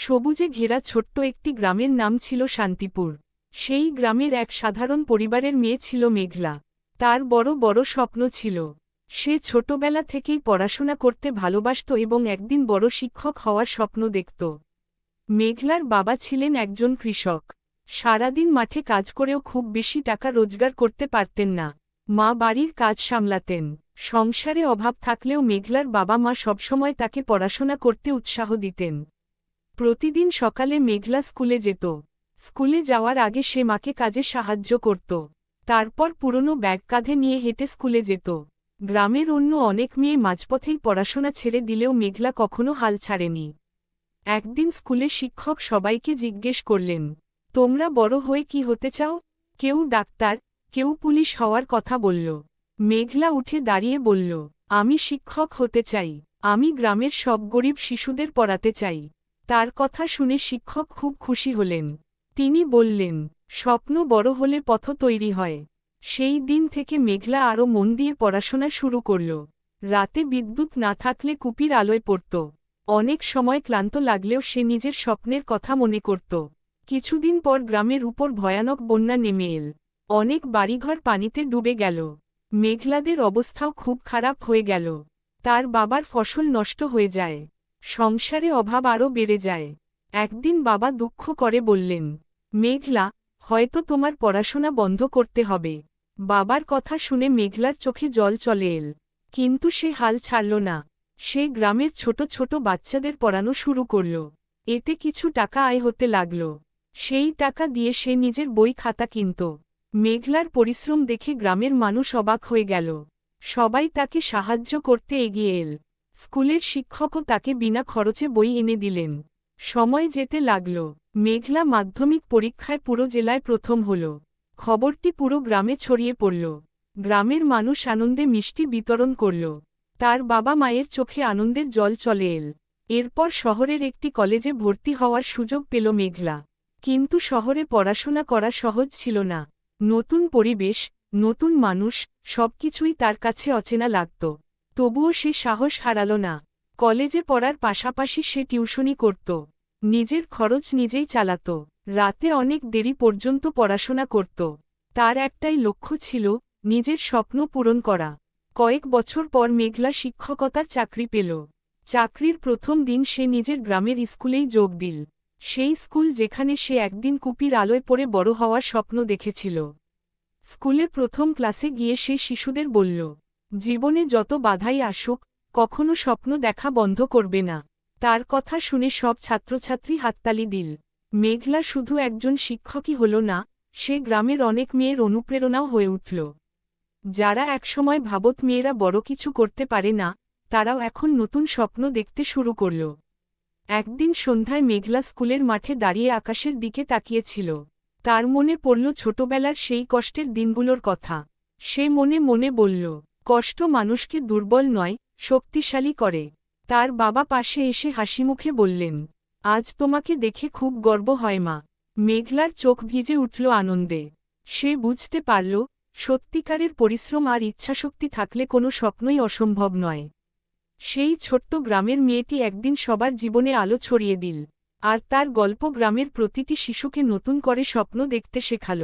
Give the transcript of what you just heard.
সবুজে ঘেরা ছোট্ট একটি গ্রামের নাম ছিল শান্তিপুর। সেই গ্রামের এক সাধারণ পরিবারের মেয়ে ছিল মেঘলা। তার বড় বড় স্বপ্ন ছিল। সে ছোটবেলা থেকেই পড়াশোনা করতে ভালোবাসত এবং একদিন বড় শিক্ষক হওয়ার স্বপ্ন দেখত। মেঘলার বাবা ছিলেন একজন কৃষক। সারাদিন মাঠে কাজ করেও খুব বেশি টাকা রোজগার করতে পারতেন না। মা বাড়ির কাজ সামলাতেন। সংসারে অভাব থাকলেও মেঘলার বাবা মা সবসময় তাকে পড়াশোনা করতে উৎসাহ দিতেন। প্রতিদিন সকালে মেঘলা স্কুলে যেত। স্কুলে যাওয়ার আগে সে মাকে কাজে সাহায্য করত। তারপর পুরনো ব্যাগ কাঁধে নিয়ে হেঁটে স্কুলে যেত। গ্রামের অন্য অনেক মেয়ে মাঝপথেই পড়াশোনা ছেড়ে দিলেও মেঘলা কখনো হাল ছাড়েনি। একদিন স্কুলে শিক্ষক সবাইকে জিজ্ঞেস করলেন, তোমরা বড় হয়ে কি হতে চাও? কেউ ডাক্তার, কেউ পুলিশ হওয়ার কথা বলল। মেঘলা উঠে দাঁড়িয়ে বলল, আমি শিক্ষক হতে চাই। আমি গ্রামের সব গরিব শিশুদের পড়াতে চাই। তার কথা শুনে শিক্ষক খুব খুশি হলেন। তিনি বললেন, স্বপ্ন বড় হলে পথ তৈরি হয়। সেই দিন থেকে মেঘলা আরও মন দিয়ে পড়াশোনা শুরু করল। রাতে বিদ্যুৎ না থাকলে কুপির আলোয় পড়ত। অনেক সময় ক্লান্ত লাগলেও সে নিজের স্বপ্নের কথা মনে করত। কিছুদিন পর গ্রামের উপর ভয়ানক বন্যা নেমে এল। অনেক বাড়িঘর পানিতে ডুবে গেল। মেঘলাদের অবস্থাও খুব খারাপ হয়ে গেল। তার বাবার ফসল নষ্ট হয়ে যায়। সংসারে অভাব আরও বেড়ে যায়। একদিন বাবা দুঃখ করে বললেন, মেঘলা, হয়তো তোমার পড়াশোনা বন্ধ করতে হবে। বাবার কথা শুনে মেঘলার চোখে জল চলে এল। কিন্তু সে হাল ছাড়ল না। সে গ্রামের ছোট ছোট বাচ্চাদের পড়ানো শুরু করল। এতে কিছু টাকা আয় হতে লাগল। সেই টাকা দিয়ে সে নিজের বই খাতা কিনত। মেঘলার পরিশ্রম দেখে গ্রামের মানুষ অবাক হয়ে গেল। সবাই তাকে সাহায্য করতে এগিয়ে এল। স্কুলের শিক্ষকও তাকে বিনা খরচে বই এনে দিলেন। সময় যেতে লাগল। মেঘলা মাধ্যমিক পরীক্ষায় পুরো জেলায় প্রথম হল। খবরটি পুরো গ্রামে ছড়িয়ে পড়ল। গ্রামের মানুষ আনন্দে মিষ্টি বিতরণ করল। তার বাবা মায়ের চোখে আনন্দের জল চলে এল। এরপর শহরের একটি কলেজে ভর্তি হওয়ার সুযোগ পেল মেঘলা। কিন্তু শহরে পড়াশোনা করা সহজ ছিল না। নতুন পরিবেশ, নতুন মানুষ, সবকিছুই তার কাছে অচেনা লাগত। তবুও সে সাহস হারাল না। কলেজে পড়ার পাশাপাশি সে টিউশনি করত। নিজের খরচ নিজেই চালাত। রাতে অনেক দেরি পর্যন্ত পড়াশোনা করত। তার একটাই লক্ষ্য ছিল, নিজের স্বপ্ন পূরণ করা। কয়েক বছর পর মেঘলা শিক্ষকতার চাকরি পেল। চাকরির প্রথম দিন সে নিজের গ্রামের স্কুলেই যোগ দিল। সেই স্কুল যেখানে সে একদিন কুপির আলোয় পড়ে বড় হওয়ার স্বপ্ন দেখেছিল। স্কুলে প্রথম ক্লাসে গিয়ে সে শিশুদের বলল, জীবনে যত বাধাই আসুক, কখনো স্বপ্ন দেখা বন্ধ করবে না। তার কথা শুনে সব ছাত্রছাত্রী হাততালি দিল। মেঘলা শুধু একজন শিক্ষকই হল না, সে গ্রামের অনেক মেয়ের অনুপ্রেরণাও হয়ে উঠল। যারা একসময় ভাবত মেয়েরা বড় কিছু করতে পারে না, তারাও এখন নতুন স্বপ্ন দেখতে শুরু করল। একদিন সন্ধ্যায় মেঘলা স্কুলের মাঠে দাঁড়িয়ে আকাশের দিকে তাকিয়েছিল। তার মনে পড়ল ছোটবেলার সেই কষ্টের দিনগুলোর কথা। সে মনে মনে বলল, কষ্ট মানুষকে দুর্বল নয়, শক্তিশালী করে। তার বাবা পাশে এসে হাসিমুখে বললেন, আজ তোমাকে দেখে খুব গর্ব হয় মা। মেঘলার চোখ ভিজে উঠল আনন্দে। সে বুঝতে পারল, সত্যিকারের পরিশ্রম আর ইচ্ছাশক্তি থাকলে কোনো স্বপ্নই অসম্ভব নয়। সেই ছোট্ট গ্রামের মেয়েটি একদিন সবার জীবনে আলো ছড়িয়ে দিল। আর তার গল্প গ্রামের প্রতিটি শিশুকে নতুন করে স্বপ্ন দেখতে শেখাল।